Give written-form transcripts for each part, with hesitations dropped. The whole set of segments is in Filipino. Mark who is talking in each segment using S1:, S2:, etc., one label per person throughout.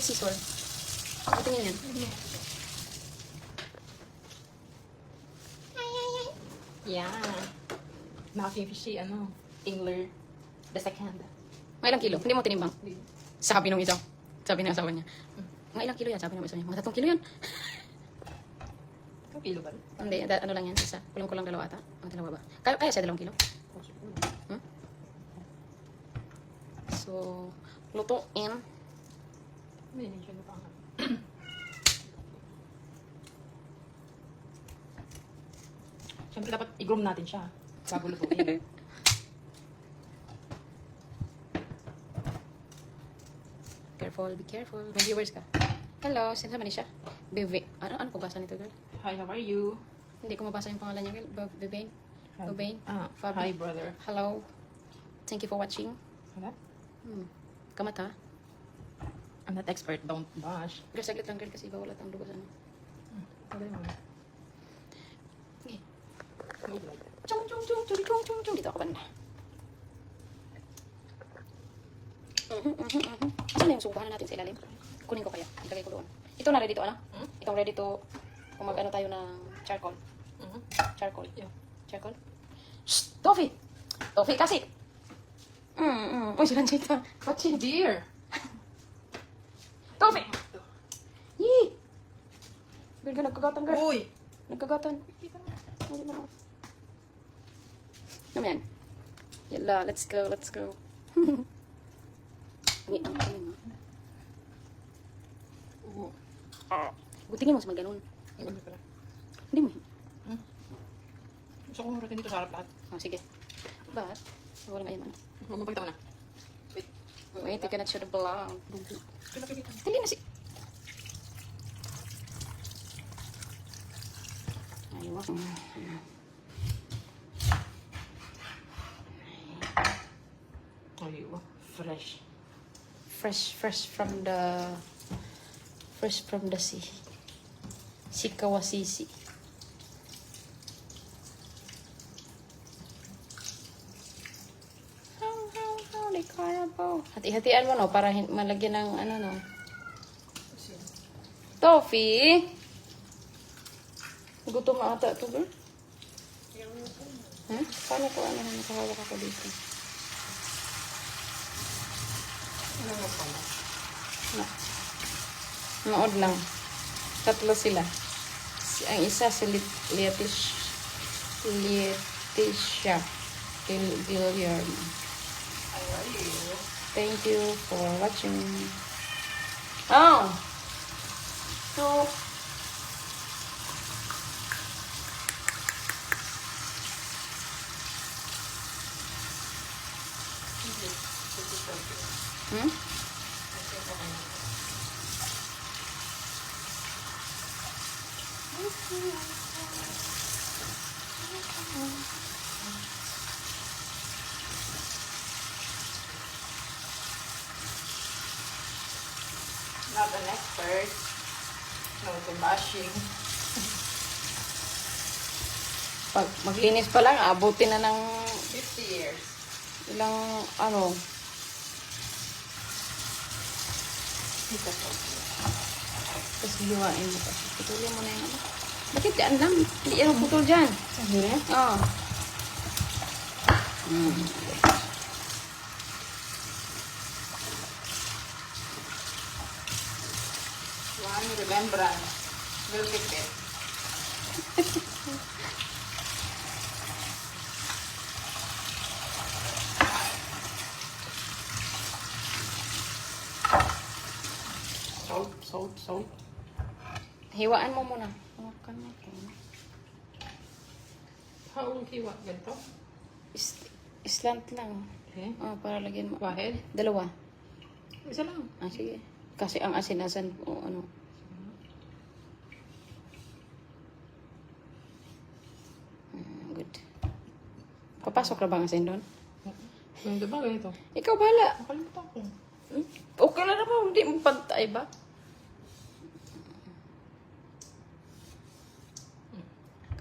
S1: scissor. Tingin yan.
S2: Yeah. Nakakifishy, Engler the second.
S1: Mga ilang kilo? Hindi mo tinimbang. Sabi nung isa. Sabi ng asawa niya. Mga ilang kilo yan? Sabi ng isa niya. Mga 3 kilo yan.
S2: 2 kilo ba?
S1: Hindi, ano lang yan. Isa. Kulang-kulang 2 ata. Ang 2 ba? Kaya siya 2 kilo? Hmm? So, lutuin.
S2: Hindi siya lupangan. Siyempre dapat i-groom natin siya bago lutuin.
S1: Careful, be careful. May viewers ka. Hello, sinasama ni siya. Bebe. Ano ko basa nito, girl?
S2: Hi, how are you?
S1: Hindi ko mabasa yung pangalan niya, girl. Bebe. Bebe.
S2: Hi, brother.
S1: Hello. Thank you for watching.
S2: Ano?
S1: Kamata.
S2: I'm not expert, don't bash.
S1: Girl, saglit lang, girl, kasi bawal at ang dugo sa ano.
S2: Okay, mama.
S1: Okay. Chung, chung, chung, chung, chung, chung, chung. Dito ako banda. Saan na yung subahan natin sa ilalim? Kunin ko kaya. Ilagay ko doon. Ito na ready to, ano? Itong ready to, kung mag-ano tayo ng charcoal. Charcoal.
S2: Yeah.
S1: Charcoal. Shh! Toffee! Toffee kasi! Uy, si Ranjita.
S2: What's in beer?
S1: Toffee! Yee! Girl, girl, nagkagatan, girl.
S2: Uy!
S1: Nagkagatan. Hindi na. Ano yan? Yala, let's go, let's go. Wait, ang kami mo. Butingin mo sa mga ganun.
S2: Ano pala?
S1: Hindi mo.
S2: Gusto ko muratin dito sa harap lahat.
S1: Oh, sige. But, wala nga yan.
S2: Huwag mo pagkita mo na. Wait.
S1: Wait, you cannot show the vlog. Dali na si... Ayaw ako.
S2: Ayaw. Fresh.
S1: Fresh from the sea. Sikawasisi. How, they carabo. Hati-hatian mo, no? Para malagyan ng, ano, no? Toffee? Gutom na ata ito, girl. Ha? Paano ko, nakahawak ako dito?
S2: Ano mo pala?
S1: No. Nood lang. 3 sila. Ang isa si Leticia Guillermo.
S2: How are you?
S1: Thank you for watching. Oh! So,
S2: Not an expert. No to bashing.
S1: pag maglinis pa lang, abutin na ng
S2: 50 years.
S1: ilang, ano, tapos hiwain mo pa. Putulin mo na yung ano. Bakit dyan lang? Hindi yan putol dyan.
S2: Ano?
S1: Oo.
S2: One remembrance. We'll keep it. Salt.
S1: Hiwaan mo muna. Hawakan mo ito.
S2: How long kiwa? Ganito?
S1: Slant lang.
S2: Okay.
S1: Para lagyan mo.
S2: Wahid?
S1: 2.
S2: Isa lang.
S1: Sige. Kasi ang asin-asin o ano. Good. Papasok na ba ang asin doon?
S2: Ganito ba? Ganito?
S1: Ikaw bahala.
S2: Nakalimutan ko.
S1: Okay lang naman. Hindi mo pantay ba?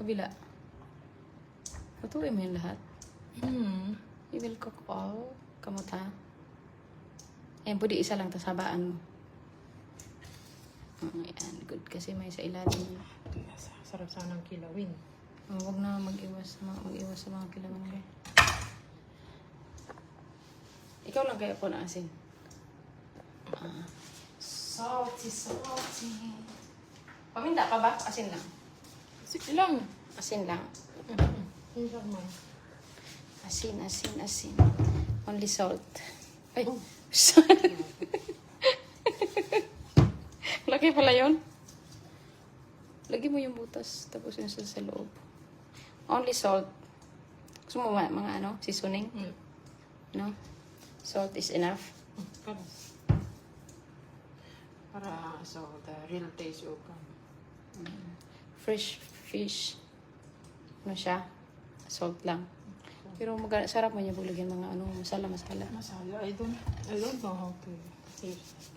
S1: Kabila. Patuloy mo yung lahat. You will cook all. Kamuta. Ayan, pwede isa lang, tas habaan mo. Ayan, good. Kasi may sa ilalim.
S2: Sarap sanang kilawin.
S1: Huwag na mag-iwas sa mga kilawin kayo. Ikaw lang kaya po na asin. Salty. Paminta pa ba? Asin lang.
S2: Sige lang.
S1: Asin lang.
S2: Minsan man.
S1: Asin. Only salt. Ay,
S2: Oh.
S1: Laki pala yun. Lagi mo yung butas, tapos yun sa loob. Only salt. Gusto mo mga ano, seasoning? No? Salt is enough.
S2: Karas. Para so the real taste will come.
S1: Fresh fish. Ano siya? Salt lang. Pero sarap mo niya bulagyan mga ano, masala.
S2: Masala. I don't know how to taste.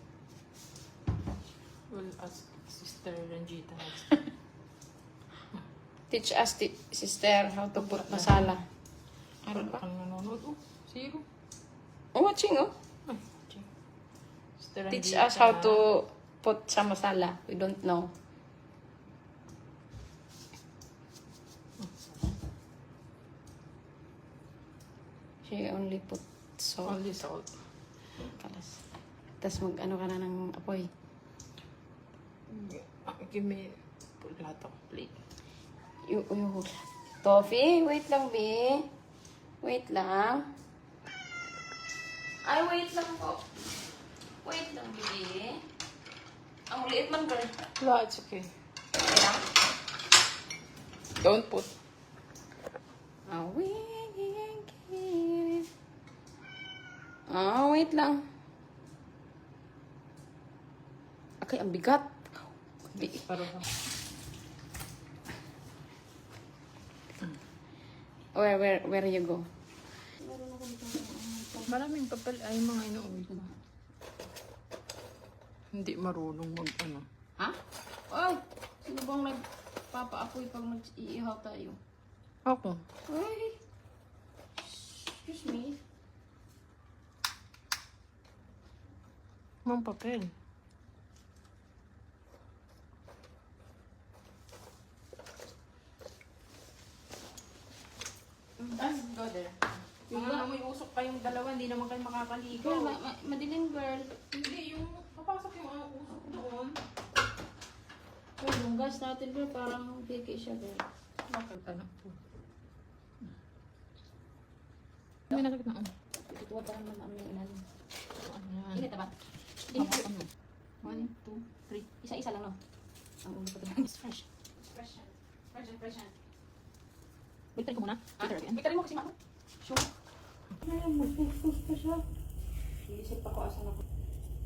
S2: Well, ask Sister Ranjita.
S1: Teach us, sister, how to put masala.
S2: Ano ba? Kang nanonood? Oh, zero.
S1: Oh, watching, oh.
S2: Ay, check. Sister
S1: Teach
S2: Ranjita.
S1: us how to put sa masala. We don't know. She only put salt.
S2: Only salt.
S1: Kalas. Tapos mag-ano ka na ng apoy.
S2: Give me lahat of plate.
S1: Yung Toffee, wait lang, B. Wait lang. Ay, wait lang po. Wait lang, baby. Ang liit man, girl.
S2: No, it's okay.
S1: Okay lang?
S2: Don't put.
S1: Wait lang. Okay, ang bigat.
S2: Parang
S1: Where you go?
S2: maraming papel ay mga inuuwi ko. Hindi marunong mag ano.
S1: Ha? Ay, sino bang nagpapaapoy pag mag-iihaw tayo?
S2: Ako.
S1: Ay, excuse me.
S2: Mang papel.
S1: Go there.
S2: Yung may usok kayong dalawa, hindi naman kayo makakaligo.
S1: Girl, madilim, girl.
S2: Hindi, yung papasok yung usok doon.
S1: Girl, yung gas natin, girl, parang piki siya, girl.
S2: Bakit ano po? May nasakit na.
S1: Ituwa pa naman ang ilalim.
S2: Ano yan?
S1: Init na ba?
S2: Init.
S1: Ano? 1, 2, 3. Isa-isa lang, no? Ang ulo ko ito. It's fresh. Fresh yan.
S2: Bigtarin ko muna.
S1: Bigtarin mo kasi, mama. Sure. Ay, mag-focus pa siya. Iisip ako asan ako.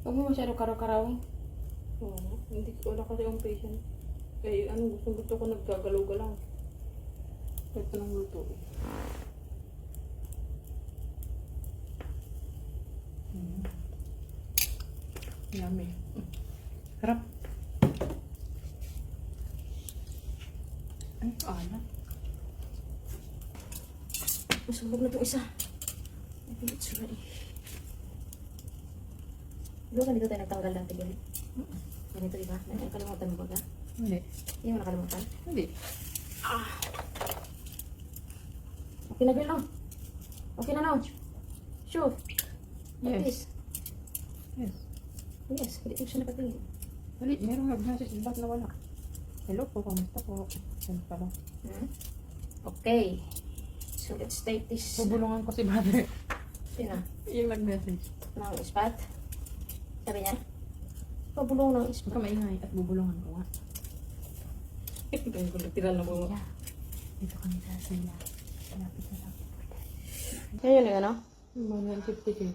S1: Huwag mo masyado karaw-karawin.
S2: Oo. Hindi ko wala kasi ang patient. Kaya ano, gusto ko naggagalaw-galaw. Ito ng luto. Yummy. Harap. Ay, alat.
S1: Masubog na itong isa. I think it's ready. Di ba ganito tayo nagtanggal dati, girl? Ganito, di ba? Nakalimutan mo ba ka?
S2: Hindi.
S1: Hindi mo nakalimutan?
S2: Hindi.
S1: Okay na, girl, no? Okay na, no? Sure. Like
S2: Yes.
S1: this.
S2: Yes.
S1: Yes, hindi ko siya nakatingin.
S2: Dali, merong nag-message. Bakit nawala? Hello po, kamusta po? Saan pala?
S1: Okay. So, let's take this.
S2: Bubulungan ko si mother.
S1: Sino?
S2: Yung nag-message.
S1: Ng ispat. Sabi niya, pabulong ng
S2: Huwag
S1: ispat.
S2: ka maingay at bubulungan ko nga. Tiral na mo. Dito kami sa sila. Malapit na lang.
S1: Yan yun, ano?
S2: 150k.